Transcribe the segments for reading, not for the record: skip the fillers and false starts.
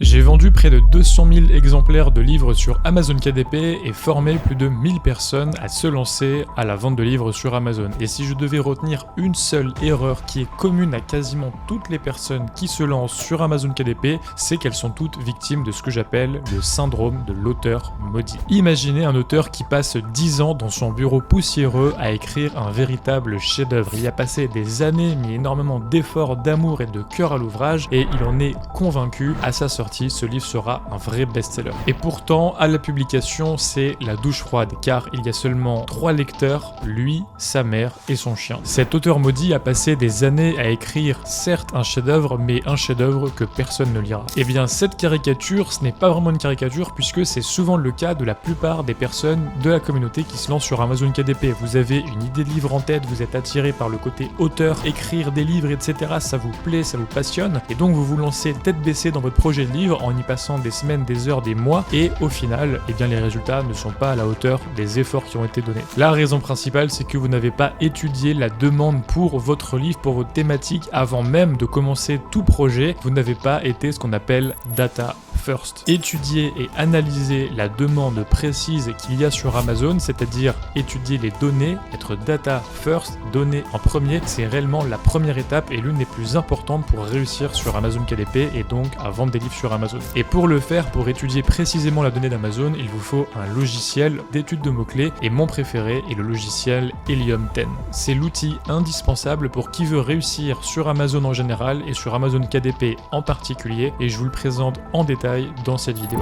J'ai vendu près de 200 000 exemplaires de livres sur Amazon KDP et formé plus de 1000 personnes à se lancer à la vente de livres sur Amazon. Et si je devais retenir une seule erreur qui est commune à quasiment toutes les personnes qui se lancent sur Amazon KDP, c'est qu'elles sont toutes victimes de ce que j'appelle le syndrome de l'auteur maudit. Imaginez un auteur qui passe 10 ans dans son bureau poussiéreux à écrire un véritable chef-d'œuvre. Il a passé des années, mis énormément d'efforts, d'amour et de cœur à l'ouvrage et il en est convaincu à sa sortie. Ce livre sera un vrai best-seller. Et pourtant, à la publication, c'est la douche froide, car il y a seulement 3 lecteurs, lui, sa mère et son chien. Cet auteur maudit a passé des années à écrire, certes un chef-d'œuvre, mais un chef-d'œuvre que personne ne lira. Et bien, cette caricature, ce n'est pas vraiment une caricature, puisque c'est souvent le cas de la plupart des personnes de la communauté qui se lancent sur Amazon KDP. Vous avez une idée de livre en tête, vous êtes attiré par le côté auteur, écrire des livres, etc. Ça vous plaît, ça vous passionne, et donc vous vous lancez tête baissée dans votre projet de livre en y passant des semaines, des heures, des mois, et au final, eh bien, les résultats ne sont pas à la hauteur des efforts qui ont été donnés. La raison principale, c'est que vous n'avez pas étudié la demande pour votre livre, pour votre thématique, avant même de commencer tout projet. Vous n'avez pas été ce qu'on appelle data first. Étudier et analyser la demande précise qu'il y a sur Amazon, c'est-à-dire étudier les données, être data first, données en premier, c'est réellement la première étape et l'une des plus importantes pour réussir sur Amazon KDP et donc à vendre des livres sur Amazon. Et pour le faire, pour étudier précisément la donnée d'Amazon, il vous faut un logiciel d'étude de mots-clés et mon préféré est le logiciel Helium 10. C'est l'outil indispensable pour qui veut réussir sur Amazon en général et sur Amazon KDP en particulier et je vous le présente en détail dans cette vidéo.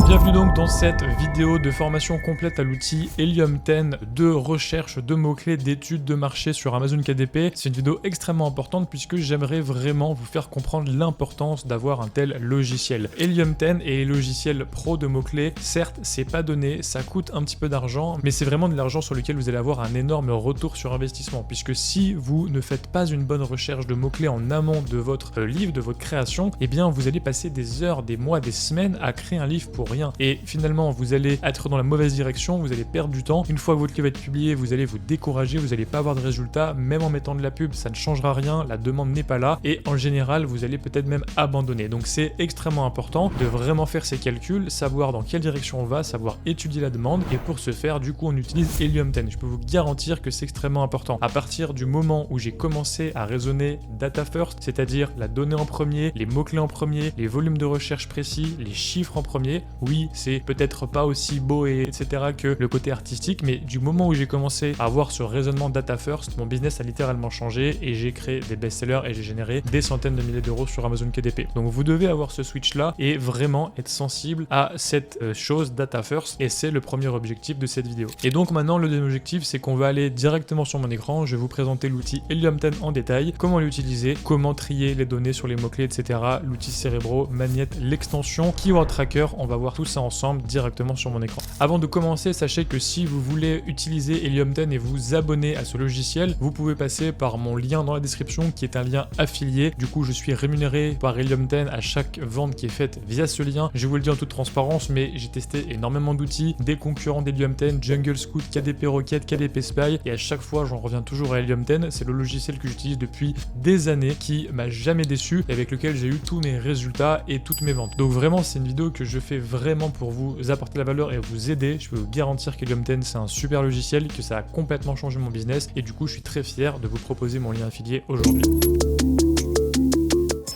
Bienvenue donc dans cette vidéo de formation complète à l'outil Helium 10 de recherche de mots-clés, d'études de marché sur Amazon KDP. C'est une vidéo extrêmement importante puisque j'aimerais vraiment vous faire comprendre l'importance d'avoir un tel logiciel. Helium 10 est les logiciels pro de mots-clés. Certes, c'est pas donné, ça coûte un petit peu d'argent, mais c'est vraiment de l'argent sur lequel vous allez avoir un énorme retour sur investissement puisque si vous ne faites pas une bonne recherche de mots-clés en amont de votre livre, de votre création, eh bien vous allez passer des heures, des mois, des semaines à créer un livre pour rien. Et finalement, vous allez être dans la mauvaise direction, vous allez perdre du temps. Une fois que votre livre va être publié, vous allez vous décourager, vous n'allez pas avoir de résultats. Même en mettant de la pub, ça ne changera rien, la demande n'est pas là. Et en général, vous allez peut-être même abandonner. Donc c'est extrêmement important de vraiment faire ces calculs, savoir dans quelle direction on va, savoir étudier la demande. Et pour ce faire, du coup, on utilise Helium 10. Je peux vous garantir que c'est extrêmement important. À partir du moment où j'ai commencé à raisonner data first, c'est-à-dire la donnée en premier, les mots-clés en premier, les volumes de recherche précis, les chiffres en premier, oui, c'est peut-être pas aussi beau et etc. que le côté artistique, mais du moment où j'ai commencé à avoir ce raisonnement data first, mon business a littéralement changé et j'ai créé des best-sellers et j'ai généré des centaines de milliers d'euros sur Amazon KDP. Donc vous devez avoir ce switch là et vraiment être sensible à cette chose data first et c'est le premier objectif de cette vidéo. Et donc maintenant le deuxième objectif c'est qu'on va aller directement sur mon écran, je vais vous présenter l'outil Helium 10 en détail, comment l'utiliser, comment trier les données sur les mots-clés, etc. L'outil Cerebro, Magnette, l'extension, Keyword Tracker, on va voir tout ça ensemble directement sur mon écran. Avant de commencer, sachez que si vous voulez utiliser Helium 10 et vous abonner à ce logiciel, vous pouvez passer par mon lien dans la description qui est un lien affilié. Du coup, je suis rémunéré par Helium 10 à chaque vente qui est faite via ce lien. Je vous le dis en toute transparence, mais j'ai testé énormément d'outils, des concurrents d'Helium 10, Jungle Scout, KDP Rocket, KDP Spy et à chaque fois, j'en reviens toujours à Helium 10. C'est le logiciel que j'utilise depuis des années qui m'a jamais déçu et avec lequel j'ai eu tous mes résultats et toutes mes ventes. Donc vraiment, c'est une vidéo que je fais vraiment pour vous apporter la valeur et vous aider. Je peux vous garantir qu'Helium 10 c'est un super logiciel, que ça a complètement changé mon business et du coup je suis très fier de vous proposer mon lien affilié aujourd'hui.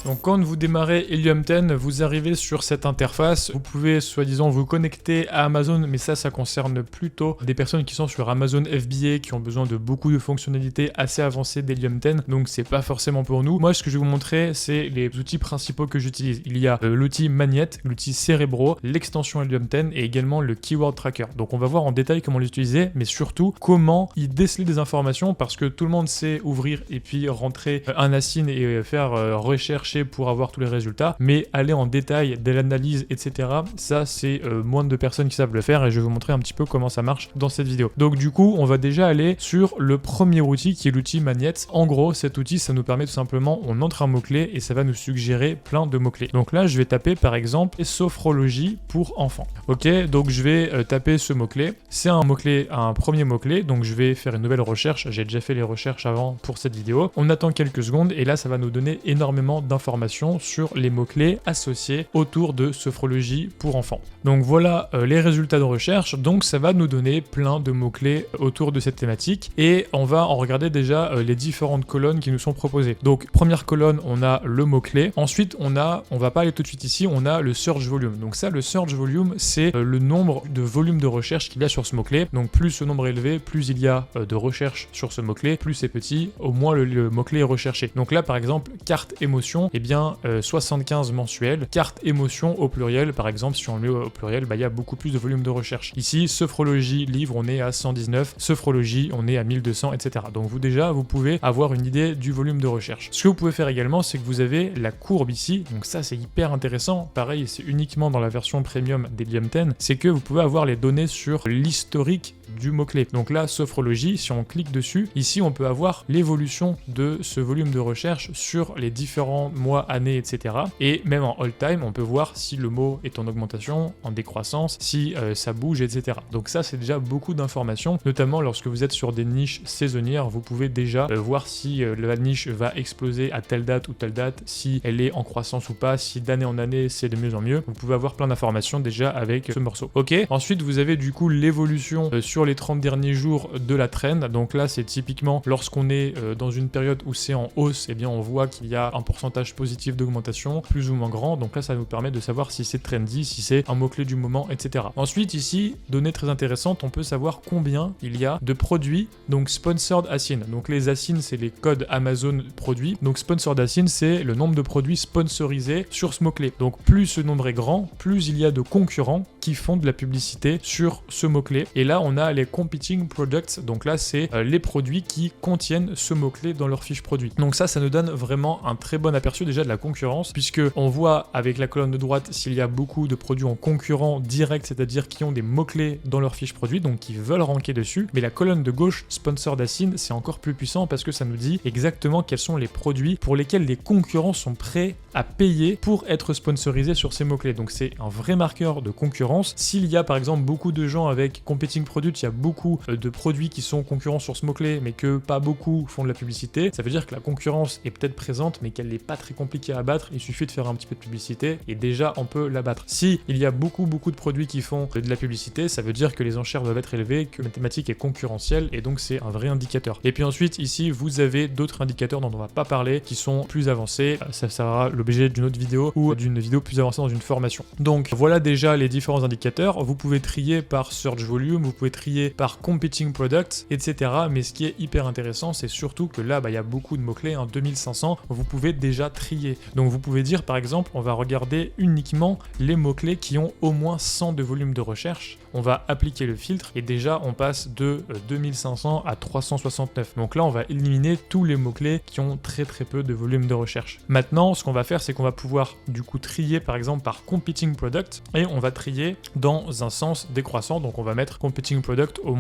Donc quand vous démarrez Helium 10, vous arrivez sur cette interface, vous pouvez soi-disant vous connecter à Amazon, mais ça concerne plutôt des personnes qui sont sur Amazon FBA, qui ont besoin de beaucoup de fonctionnalités assez avancées d'Helium 10, donc c'est pas forcément pour nous. Moi ce que je vais vous montrer, c'est les outils principaux que j'utilise. Il y a l'outil Magnette, l'outil Cerebro, l'extension Helium 10 et également le Keyword Tracker. Donc on va voir en détail comment l'utiliser, mais surtout comment y déceler des informations, parce que tout le monde sait ouvrir et puis rentrer un ASIN et faire recherche chercher pour avoir tous les résultats, mais aller en détail de l'analyse, etc., ça c'est moins de personnes qui savent le faire et je vais vous montrer un petit peu comment ça marche dans cette vidéo. Donc du coup, on va déjà aller sur le premier outil qui est l'outil Magnets. En gros, cet outil, ça nous permet tout simplement, on entre un mot-clé et ça va nous suggérer plein de mots-clés. Donc là, je vais taper par exemple sophrologie pour enfants. Ok, donc je vais taper ce mot-clé. C'est un mot-clé, un premier mot-clé, donc je vais faire une nouvelle recherche. J'ai déjà fait les recherches avant pour cette vidéo. On attend quelques secondes et là, ça va nous donner énormément d'informations sur les mots-clés associés autour de sophrologie pour enfants. Donc voilà les résultats de recherche. Donc ça va nous donner plein de mots-clés autour de cette thématique et on va en regarder déjà les différentes colonnes qui nous sont proposées. Donc première colonne, on a le mot-clé. Ensuite, on va pas aller tout de suite ici, on a le search volume. Donc ça, le search volume, c'est le nombre de volumes de recherche qu'il y a sur ce mot-clé. Donc plus ce nombre est élevé, plus il y a de recherches sur ce mot-clé, plus c'est petit, au moins le mot-clé est recherché. Donc là, par exemple, carte émotion, eh bien 75 mensuels. Carte émotion au pluriel, par exemple, si on le met au pluriel, il y a beaucoup plus de volume de recherche. Ici, sophrologie livre, on est à 119, sophrologie, on est à 1200, etc. Donc vous pouvez avoir une idée du volume de recherche. Ce que vous pouvez faire également, c'est que vous avez la courbe ici. Donc ça, c'est hyper intéressant. Pareil, c'est uniquement dans la version premium d'Helium 10, c'est que vous pouvez avoir les données sur l'historique du mot-clé. Donc là, sophrologie, si on clique dessus, ici on peut avoir l'évolution de ce volume de recherche sur les différents mois, années, etc. Et même en all time, on peut voir si le mot est en augmentation, en décroissance, si ça bouge, etc. Donc ça, c'est déjà beaucoup d'informations, notamment lorsque vous êtes sur des niches saisonnières, vous pouvez déjà voir si la niche va exploser à telle date ou telle date, si elle est en croissance ou pas, si d'année en année c'est de mieux en mieux. Vous pouvez avoir plein d'informations déjà avec ce morceau. Ok, ensuite vous avez du coup l'évolution sur les 30 derniers jours de la trend. Donc là, c'est typiquement lorsqu'on est dans une période où c'est en hausse, eh bien on voit qu'il y a un pourcentage positif d'augmentation, plus ou moins grand. Donc là, ça nous permet de savoir si c'est trendy, si c'est un mot-clé du moment, etc. Ensuite, ici, donnée très intéressante, on peut savoir combien il y a de produits, donc sponsored ASIN. Donc les ASIN, c'est les codes Amazon produits. Donc sponsored ASIN, c'est le nombre de produits sponsorisés sur ce mot-clé. Donc plus ce nombre est grand, plus il y a de concurrents qui font de la publicité sur ce mot-clé. Et là, on a les competing products. Donc là, c'est les produits qui contiennent ce mot-clé dans leur fiche produit. Donc ça nous donne vraiment un très bon aperçu déjà de la concurrence, puisque on voit avec la colonne de droite s'il y a beaucoup de produits en concurrent direct, c'est-à-dire qui ont des mots-clés dans leur fiche produit, donc qui veulent ranker dessus. Mais la colonne de gauche, Sponsored ASIN, c'est encore plus puissant parce que ça nous dit exactement quels sont les produits pour lesquels les concurrents sont prêts à payer pour être sponsorisés sur ces mots-clés. Donc c'est un vrai marqueur de concurrence. S'il y a par exemple beaucoup de gens avec competing product, il y a beaucoup de produits qui sont concurrents sur ce mot-clé, mais que pas beaucoup font de la publicité, ça veut dire que la concurrence est peut-être présente, mais qu'elle n'est pas très compliquée à battre. Il suffit de faire un petit peu de publicité et déjà on peut la battre. Si il y a beaucoup de produits qui font de la publicité, ça veut dire que les enchères doivent être élevées, que la thématique est concurrentielle et donc c'est un vrai indicateur. Et puis ensuite ici vous avez d'autres indicateurs dont on va pas parler qui sont plus avancés. Ça sera l'objet d'une autre vidéo ou d'une vidéo plus avancée dans une formation. Donc voilà déjà les différents indicateurs. Vous pouvez trier par search volume, vous pouvez trier par competing product, etc. Mais ce qui est hyper intéressant, c'est surtout que là, il y a beaucoup de mots-clés, 2500, vous pouvez déjà trier. Donc vous pouvez dire par exemple, on va regarder uniquement les mots-clés qui ont au moins 100 de volume de recherche. On va appliquer le filtre et déjà on passe de 2500 à 369. Donc là, on va éliminer tous les mots-clés qui ont très peu de volume de recherche. Maintenant, ce qu'on va faire, c'est qu'on va pouvoir du coup trier par exemple par competing product et on va trier dans un sens décroissant. Donc on va mettre competing product, on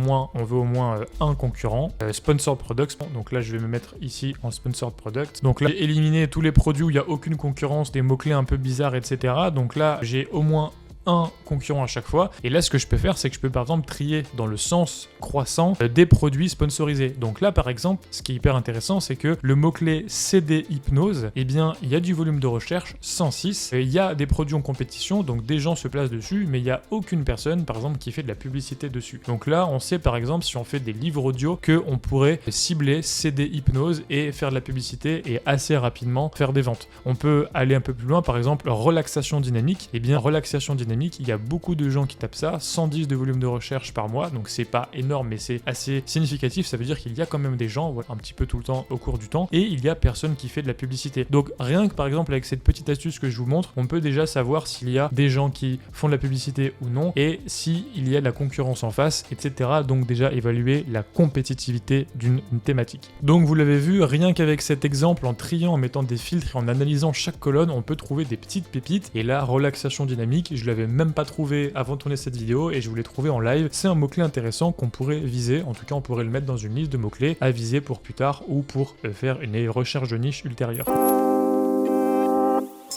veut au moins un concurrent. Sponsored products, donc là je vais me mettre ici en sponsored product. Donc là, j'ai éliminé tous les produits où il n'y a aucune concurrence, des mots-clés un peu bizarres, etc. Donc là, j'ai au moins un concurrent à chaque fois. Et là, ce que je peux faire, c'est que je peux par exemple trier dans le sens croissant des produits sponsorisés. Donc là, par exemple, ce qui est hyper intéressant, c'est que le mot-clé CD hypnose, eh bien, il y a du volume de recherche, 106. Il y a des produits en compétition, donc des gens se placent dessus, mais il n'y a aucune personne, par exemple, qui fait de la publicité dessus. Donc là, on sait, par exemple, si on fait des livres audio, qu'on pourrait cibler CD hypnose et faire de la publicité et assez rapidement faire des ventes. On peut aller un peu plus loin, par exemple, relaxation dynamique. Eh bien, relaxation dynamique, dynamique, il y a beaucoup de gens qui tapent ça, 110 de volume de recherche par mois, donc c'est pas énorme mais c'est assez significatif, ça veut dire qu'il y a quand même des gens, un petit peu tout le temps au cours du temps, et il y a personne qui fait de la publicité. Donc rien que par exemple avec cette petite astuce que je vous montre, on peut déjà savoir s'il y a des gens qui font de la publicité ou non, et s'il y a de la concurrence en face, etc. Donc déjà évaluer la compétitivité d'une thématique. Donc vous l'avez vu, rien qu'avec cet exemple, en triant, en mettant des filtres et en analysant chaque colonne, on peut trouver des petites pépites. Et là, relaxation dynamique, je l'avais même pas trouvé avant de tourner cette vidéo et je vous l'ai trouvé en live. C'est un mot-clé intéressant qu'on pourrait viser, en tout cas on pourrait le mettre dans une liste de mots-clés à viser pour plus tard ou pour faire une recherche de niche ultérieure.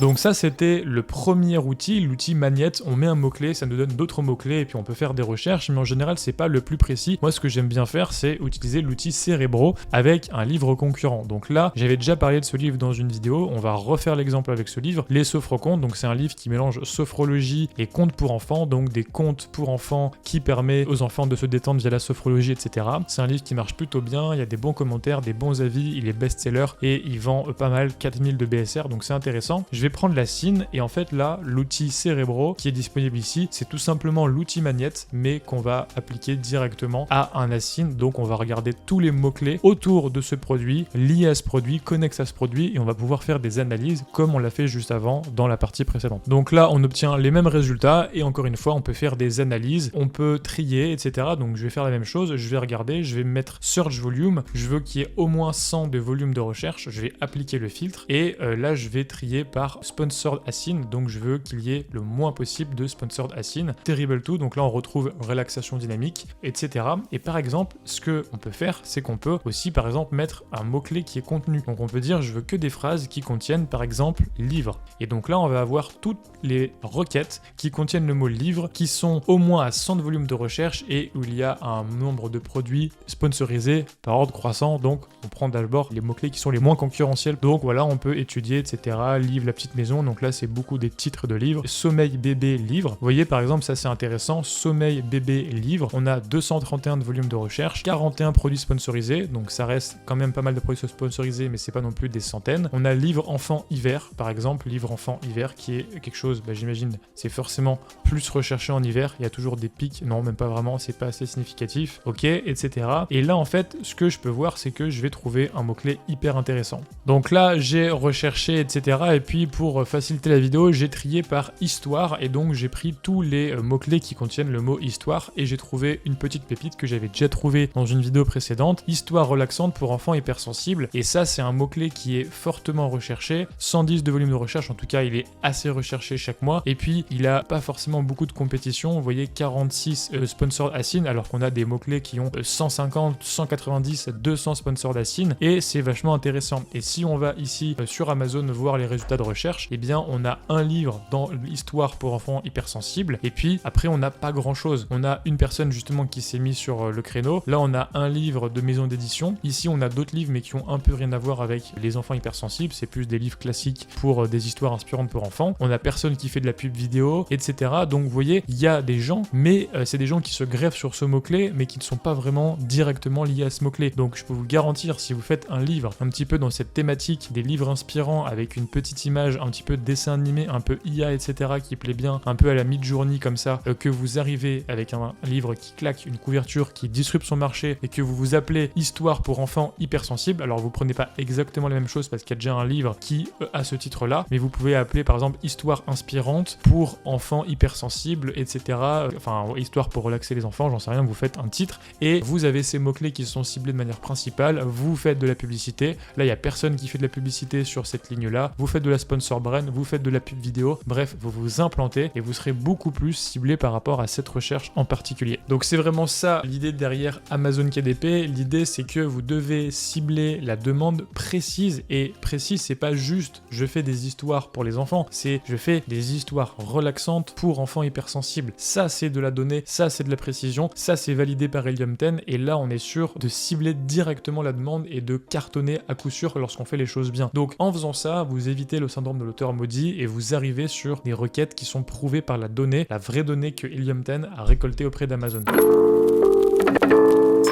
Donc ça c'était le premier outil, l'outil Magnette. On met un mot-clé, ça nous donne d'autres mots-clés et puis on peut faire des recherches, mais en général c'est pas le plus précis. Moi ce que j'aime bien faire c'est utiliser l'outil Cerebro avec un livre concurrent. Donc là j'avais déjà parlé de ce livre dans une vidéo, on va refaire l'exemple avec ce livre, Les Sophrocontes. Donc c'est un livre qui mélange sophrologie et contes pour enfants, donc des contes pour enfants qui permet aux enfants de se détendre via la sophrologie, etc. C'est un livre qui marche plutôt bien, il y a des bons commentaires, des bons avis, il est best-seller et il vend pas mal, 4000 de BSR, donc c'est intéressant. Je vais prendre la Cine et en fait là l'outil Cerebro qui est disponible ici c'est tout simplement l'outil Magnette mais qu'on va appliquer directement à un Asine. Donc on va regarder tous les mots-clés autour de ce produit, liés à ce produit, connexes à ce produit et on va pouvoir faire des analyses comme on l'a fait juste avant dans la partie précédente. Donc là on obtient les mêmes résultats et encore une fois on peut faire des analyses, on peut trier, etc. Donc je vais faire la même chose, je vais regarder, je vais mettre Search Volume, je veux qu'il y ait au moins 100 de volume de recherche, je vais appliquer le filtre et là je vais trier par Sponsored Asine, donc je veux qu'il y ait le moins possible de Sponsored Asine. Terrible 2, donc là on retrouve relaxation dynamique, etc. Et par exemple, ce que on peut faire, c'est qu'on peut aussi par exemple mettre un mot-clé qui est contenu. Donc on peut dire je veux que des phrases qui contiennent par exemple livre. Et donc là on va avoir toutes les requêtes qui contiennent le mot livre, qui sont au moins à 100 de volume de recherche et où il y a un nombre de produits sponsorisés par ordre croissant. Donc on prend d'abord les mots-clés qui sont les moins concurrentiels. Donc voilà, on peut étudier, etc. Livre, la petite maison. Donc là c'est beaucoup des titres de livres. Sommeil bébé livre. Vous voyez par exemple ça c'est intéressant. Sommeil bébé livre. On a 231 de volume de recherche, 41 produits sponsorisés. Donc ça reste quand même pas mal de produits sponsorisés mais c'est pas non plus des centaines. On a livre enfant hiver par exemple. Livre enfant hiver qui est quelque chose, j'imagine c'est forcément plus recherché en hiver. Il y a toujours des pics. Non même pas vraiment, c'est pas assez significatif. Ok, etc. Et là en fait ce que je peux voir c'est que je vais trouver un mot-clé hyper intéressant. Donc là j'ai recherché, etc. Et puis pour faciliter la vidéo, j'ai trié par histoire et donc j'ai pris tous les mots-clés qui contiennent le mot histoire et j'ai trouvé une petite pépite que j'avais déjà trouvée dans une vidéo précédente, histoire relaxante pour enfants hypersensibles. Et ça c'est un mot-clé qui est fortement recherché, 110 de volume de recherche, en tout cas il est assez recherché chaque mois et puis il a pas forcément beaucoup de compétition. Vous voyez 46 Sponsored Asine alors qu'on a des mots-clés qui ont 150, 190, 200 Sponsored Asine et c'est vachement intéressant. Et si on va ici sur Amazon voir les résultats de recherche, eh bien on a un livre dans l'histoire pour enfants hypersensibles et puis après on n'a pas grand chose. On a une personne justement qui s'est mise sur le créneau. Là on a un livre de maison d'édition. Ici on a d'autres livres mais qui ont un peu rien à voir avec les enfants hypersensibles. C'est plus des livres classiques pour des histoires inspirantes pour enfants. On a personne qui fait de la pub vidéo, etc. Donc vous voyez, il y a des gens, mais c'est des gens qui se greffent sur ce mot-clé mais qui ne sont pas vraiment directement liés à ce mot-clé. Donc je peux vous garantir, si vous faites un livre un petit peu dans cette thématique des livres inspirants avec une petite image, un petit peu de dessin animé, un peu IA, etc. qui plaît bien, un peu à la Midjourney comme ça, que vous arrivez avec un livre qui claque, une couverture qui disrupte son marché et que vous vous appelez Histoire pour enfants hypersensibles, alors vous prenez pas exactement la même chose parce qu'il y a déjà un livre qui a ce titre-là, mais vous pouvez appeler par exemple Histoire inspirante pour enfants hypersensibles, etc. Enfin, Histoire pour relaxer les enfants, j'en sais rien, vous faites un titre et vous avez ces mots-clés qui sont ciblés de manière principale, vous faites de la publicité, là il y a personne qui fait de la publicité sur cette ligne-là, vous faites de la sponsor brand, vous faites de la pub vidéo, bref, vous vous implantez et vous serez beaucoup plus ciblé par rapport à cette recherche en particulier. Donc c'est vraiment ça l'idée derrière Amazon KDP. L'idée c'est que vous devez cibler la demande précise, et précise c'est pas juste je fais des histoires pour les enfants, c'est je fais des histoires relaxantes pour enfants hypersensibles. Ça c'est de la donnée, ça c'est de la précision, ça c'est validé par Helium 10 et là on est sûr de cibler directement la demande et de cartonner à coup sûr lorsqu'on fait les choses bien. Donc en faisant ça, vous évitez le syndrome de l'auteur maudit et vous arrivez sur des requêtes qui sont prouvées par la donnée, la vraie donnée que Helium 10 a récoltée auprès d'Amazon.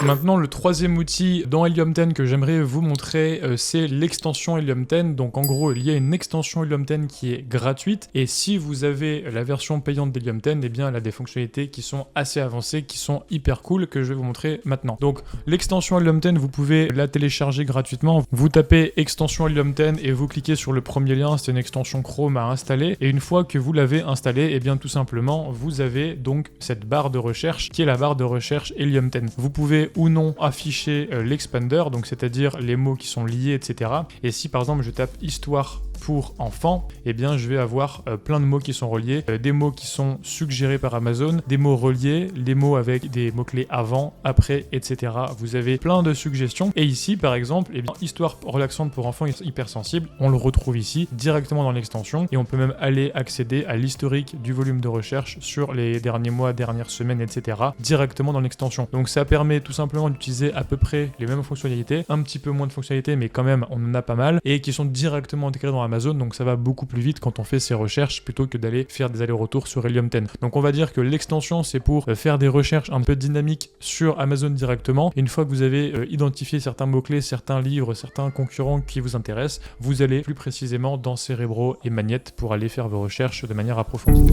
Maintenant, le troisième outil dans Helium 10 que j'aimerais vous montrer, c'est l'extension Helium 10. Donc en gros, il y a une extension Helium 10 qui est gratuite, et si vous avez la version payante d'Helium 10, eh bien elle a des fonctionnalités qui sont assez avancées, qui sont hyper cool, que je vais vous montrer maintenant. Donc l'extension Helium 10, vous pouvez la télécharger gratuitement. Vous tapez extension Helium 10 et vous cliquez sur le premier lien, c'est une extension Chrome à installer, et une fois que vous l'avez installée, eh bien tout simplement, vous avez donc cette barre de recherche qui est la barre de recherche Helium 10. Vous pouvez ou non afficher l'expander, donc c'est-à-dire les mots qui sont liés, etc. Et si par exemple je tape histoire pour enfants, eh bien je vais avoir plein de mots qui sont reliés, des mots qui sont suggérés par Amazon, des mots reliés, des mots avec des mots-clés avant, après, etc. Vous avez plein de suggestions. Et ici, par exemple, eh bien, histoire relaxante pour enfants hypersensibles, on le retrouve ici directement dans l'extension, et on peut même aller accéder à l'historique du volume de recherche sur les derniers mois, dernières semaines, etc. directement dans l'extension. Donc ça permet tout simplement d'utiliser à peu près les mêmes fonctionnalités, un petit peu moins de fonctionnalités, mais quand même on en a pas mal, et qui sont directement intégrées dans Amazon, donc ça va beaucoup plus vite quand on fait ses recherches plutôt que d'aller faire des allers-retours sur Helium 10. Donc on va dire que l'extension, c'est pour faire des recherches un peu dynamiques sur Amazon directement. Et une fois que vous avez identifié certains mots-clés, certains livres, certains concurrents qui vous intéressent, vous allez plus précisément dans Cerebro et Magnette pour aller faire vos recherches de manière approfondie.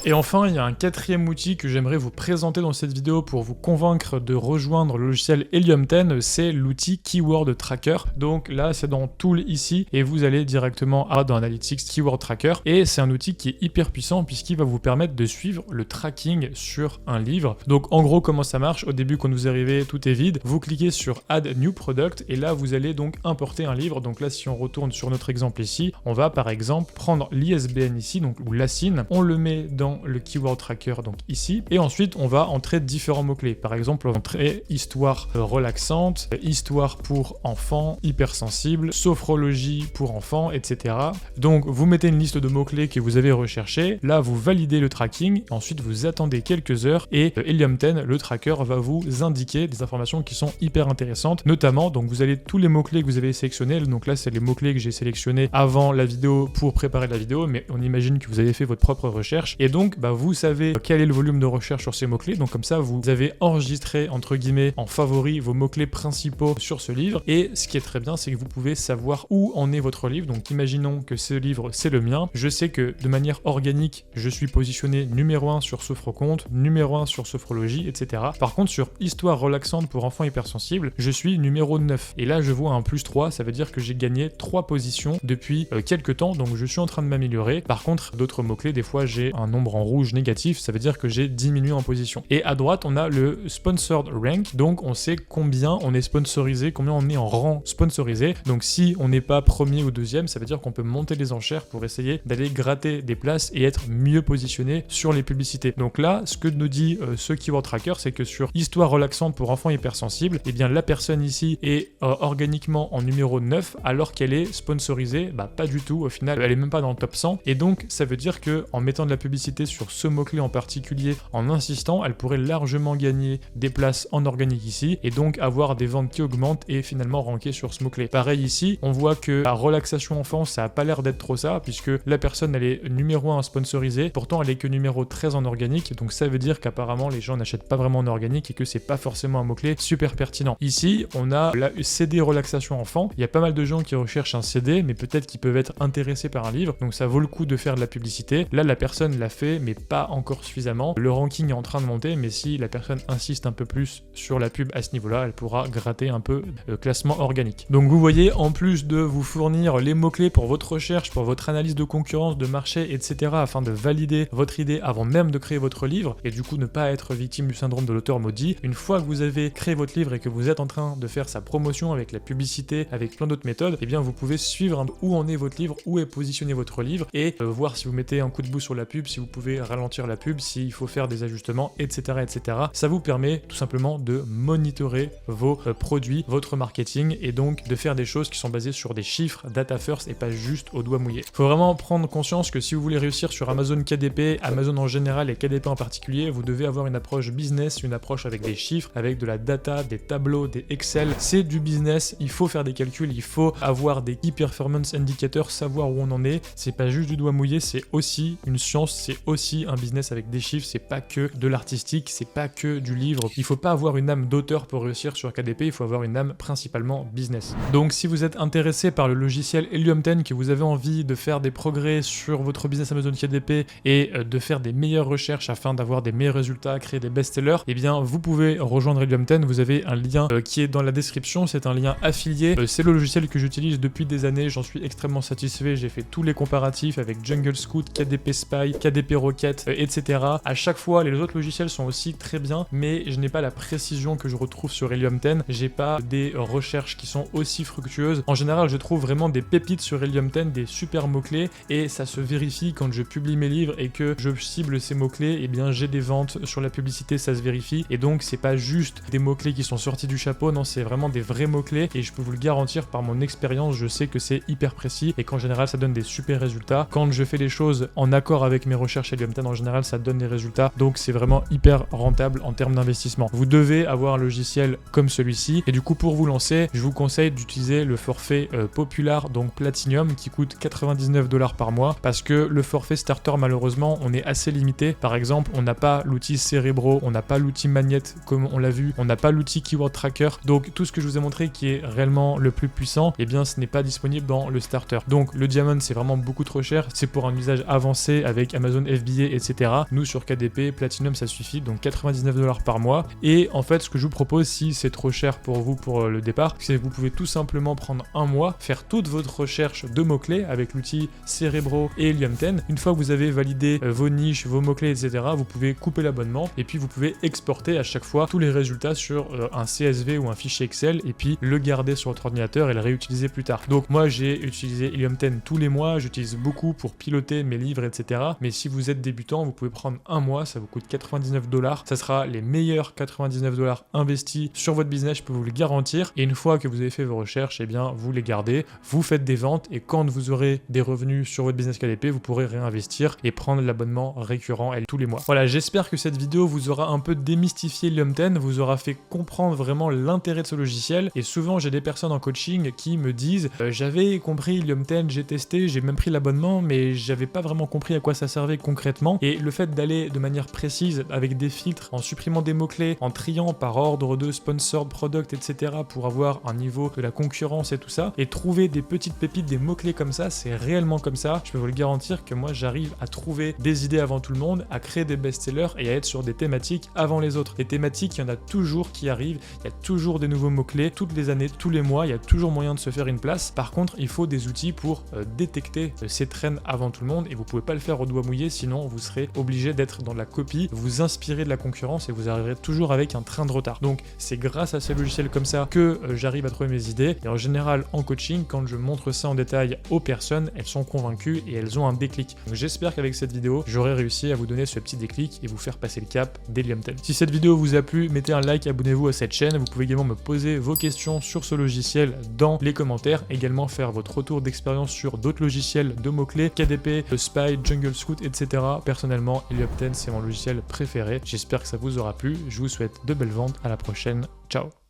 Et enfin, il y a un quatrième outil que j'aimerais vous présenter dans cette vidéo pour vous convaincre de rejoindre le logiciel Helium 10, c'est l'outil Keyword Tracker. Donc là, c'est dans Tool ici, et vous allez directement dans Analytics Keyword Tracker, et c'est un outil qui est hyper puissant puisqu'il va vous permettre de suivre le tracking sur un livre. Donc en gros, comment ça marche? Au début, quand vous arrivez, tout est vide, vous cliquez sur Add New Product, et là, vous allez donc importer un livre. Donc là, si on retourne sur notre exemple ici, on va par exemple prendre l'ISBN ici, donc ou l'ASIN, on le met dans le Keyword Tracker, donc ici, et ensuite on va entrer différents mots-clés. Par exemple, on va entrer histoire relaxante, histoire pour enfants hypersensibles, sophrologie pour enfants, etc. Donc vous mettez une liste de mots-clés que vous avez recherchés, là vous validez le tracking, ensuite vous attendez quelques heures, et Helium 10, le tracker, va vous indiquer des informations qui sont hyper intéressantes, notamment, donc vous avez tous les mots-clés que vous avez sélectionnés, donc là c'est les mots-clés que j'ai sélectionnés avant la vidéo pour préparer la vidéo, mais on imagine que vous avez fait votre propre recherche, et donc vous savez quel est le volume de recherche sur ces mots-clés, donc comme ça vous avez enregistré entre guillemets en favori vos mots-clés principaux sur ce livre, et ce qui est très bien, c'est que vous pouvez savoir où en est votre livre. Donc imaginons que ce livre c'est le mien, je sais que de manière organique je suis positionné numéro 1 sur Sophroconte, numéro 1 sur Sophrologie, etc. Par contre sur histoire relaxante pour enfants hypersensibles, je suis numéro 9, et là je vois un +3, ça veut dire que j'ai gagné 3 positions depuis quelques temps, donc je suis en train de m'améliorer. Par contre d'autres mots-clés, des fois j'ai un nombre en rouge négatif, ça veut dire que j'ai diminué en position. Et à droite on a le Sponsored Rank, donc on sait combien on est sponsorisé, combien on est en rang sponsorisé. Donc si on n'est pas premier ou deuxième, ça veut dire qu'on peut monter les enchères pour essayer d'aller gratter des places et être mieux positionné sur les publicités. Donc là, ce que nous dit ce Keyword Tracker, c'est que sur histoire relaxante pour enfants hypersensibles, eh bien la personne ici est organiquement en numéro 9 alors qu'elle est sponsorisée, pas du tout, au final elle est même pas dans le top 100, et donc ça veut dire que en mettant de la publicité sur ce mot-clé en particulier, en insistant, elle pourrait largement gagner des places en organique ici, et donc avoir des ventes qui augmentent et finalement ranker sur ce mot-clé. Pareil ici, on voit que la relaxation enfant, ça a pas l'air d'être trop ça, puisque la personne elle est numéro 1 sponsorisée, pourtant elle est que numéro 13 en organique, donc ça veut dire qu'apparemment les gens n'achètent pas vraiment en organique et que c'est pas forcément un mot-clé super pertinent. Ici, on a la CD relaxation enfant, il y a pas mal de gens qui recherchent un CD, mais peut-être qu'ils peuvent être intéressés par un livre, donc ça vaut le coup de faire de la publicité. Là, la personne l'a fait, mais pas encore suffisamment. Le ranking est en train de monter, mais si la personne insiste un peu plus sur la pub à ce niveau-là, elle pourra gratter un peu classement organique. Donc vous voyez, en plus de vous fournir les mots-clés pour votre recherche, pour votre analyse de concurrence, de marché, etc., afin de valider votre idée avant même de créer votre livre, et du coup ne pas être victime du syndrome de l'auteur maudit, une fois que vous avez créé votre livre et que vous êtes en train de faire sa promotion avec la publicité, avec plein d'autres méthodes, eh bien vous pouvez suivre où en est votre livre, où est positionné votre livre, et voir si vous mettez un coup de boost sur la pub, si vous pouvez ralentir la pub, s'il faut faire des ajustements, etc., etc. Ça vous permet tout simplement de monitorer vos produits, votre marketing, et donc de faire des choses qui sont basées sur des chiffres, data first, et pas juste au doigt mouillé. Faut vraiment prendre conscience que si vous voulez réussir sur Amazon KDP, Amazon en général et KDP en particulier, vous devez avoir une approche business, une approche avec des chiffres, avec de la data, des tableaux, des Excel. C'est du business, il faut faire des calculs, il faut avoir des key performance indicators, savoir où on en est. C'est pas juste du doigt mouillé, c'est aussi aussi une science, c'est aussi un business avec des chiffres, c'est pas que de l'artistique, c'est pas que du livre. Il faut pas avoir une âme d'auteur pour réussir sur KDP, il faut avoir une âme principalement business. Donc si vous êtes intéressé par le logiciel Helium 10, que vous avez envie de faire des progrès sur votre business Amazon KDP et de faire des meilleures recherches afin d'avoir des meilleurs résultats, créer des best-sellers, eh bien vous pouvez rejoindre Helium 10, vous avez un lien qui est dans la description, c'est un lien affilié, c'est le logiciel que j'utilise depuis des années, j'en suis extrêmement satisfait, j'ai fait tous les comparatifs avec Jungle Scout, KDP Spy, KDP Rocket, etc. À chaque fois, les autres logiciels sont aussi très bien, mais je n'ai pas la précision que je retrouve sur Helium 10, j'ai pas des recherches qui sont aussi fructueuses. En général, je trouve vraiment des pépites sur Helium 10, des super mots-clés, et ça se vérifie quand je publie mes livres et que je cible ces mots-clés, et bien j'ai des ventes sur la publicité, ça se vérifie, et donc c'est pas juste des mots-clés qui sont sortis du chapeau, non, c'est vraiment des vrais mots-clés, et je peux vous le garantir par mon expérience, je sais que c'est hyper précis, et qu'en général ça donne des super résultats. Quand je fais les choses en accord avec mes recherches Helium 10, en général ça donne des résultats, donc c'est vraiment hyper rentable en termes d'investissement. Vous devez avoir un logiciel comme celui-ci, et du coup pour vous lancer, je vous conseille d'utiliser le forfait Popular, donc Platinum, qui coûte 99$ par mois, parce que le forfait Starter, malheureusement, on est assez limité. Par exemple, on n'a pas l'outil Cerebro, on n'a pas l'outil Magnet comme on l'a vu, on n'a pas l'outil Keyword Tracker, donc tout ce que je vous ai montré qui est réellement le plus puissant, eh bien ce n'est pas disponible dans le Starter. Donc le Diamond, c'est vraiment beaucoup trop cher, c'est pour un usage avancé avec Amazon FBA, etc. Nous sur KDP, Platinum ça suffit, donc 99$ par mois. Et en fait, ce que je vous propose, si c'est trop cher pour vous pour le départ, c'est que vous pouvez tout simplement prendre un mois, faire toute votre recherche de mots-clés avec l'outil Cerebro et Helium 10. Une fois que vous avez validé vos niches, vos mots-clés, etc., vous pouvez couper l'abonnement et puis vous pouvez exporter à chaque fois tous les résultats sur un CSV ou un fichier Excel et puis le garder sur votre ordinateur et le réutiliser plus tard. Donc moi, j'ai utilisé Helium 10 tous les mois, j'utilise beaucoup pour piloter mes livres, etc. Mais si vous êtes débutant, vous pouvez prendre un mois, ça vous coûte 99$. Ça sera les meilleurs 99$ investis sur votre business, je peux vous le garantir. Et une fois que vous avez fait vos recherches, eh bien, vous les gardez, vous faites des ventes et quand vous aurez des revenus sur votre business KDP, vous pourrez réinvestir et prendre l'abonnement récurrent tous les mois. Voilà, j'espère que cette vidéo vous aura un peu démystifié Helium 10, vous aura fait comprendre vraiment l'intérêt de ce logiciel. Et souvent, j'ai des personnes en coaching qui me disent j'avais compris Helium 10, j'ai testé, j'ai même pris l'abonnement, mais j'avais pas vraiment compris à quoi ça servait concrètement. Et le fait d'aller de manière précise avec des filtres, en supprimant des mots-clés, en triant par ordre de sponsored product, etc. pour avoir un niveau de la concurrence et tout ça, et trouver des petites pépites, des mots-clés comme ça, c'est réellement comme ça. Je peux vous le garantir que moi, j'arrive à trouver des idées avant tout le monde, à créer des best-sellers et à être sur des thématiques avant les autres. Les thématiques, il y en a toujours qui arrivent, il y a toujours des nouveaux mots-clés, toutes les années, tous les mois, il y a toujours moyen de se faire une place. Par contre, il faut des outils pour détecter ces trends avant tout le monde et vous pouvez pas le faire au doigt mouillé, sinon vous serez obligé d'être dans la copie, vous inspirer de la concurrence et vous arriverez toujours avec un train de retard. Donc c'est grâce à ces logiciels comme ça que j'arrive à trouver mes idées et en général en coaching, quand je montre ça en détail aux personnes, elles sont convaincues et elles ont un déclic. Donc j'espère qu'avec cette vidéo, j'aurai réussi à vous donner ce petit déclic et vous faire passer le cap d'Helium 10. Si cette vidéo vous a plu, mettez un like, abonnez-vous à cette chaîne. Vous pouvez également me poser vos questions sur ce logiciel dans les commentaires. Également faire votre retour d'expérience sur d'autres logiciels de mots-clés, KDP, Spy, Jungle Scout, etc. Personnellement, Helium 10 c'est mon logiciel préféré. J'espère que ça vous aura plu. Je vous souhaite de belles ventes. À la prochaine. Ciao.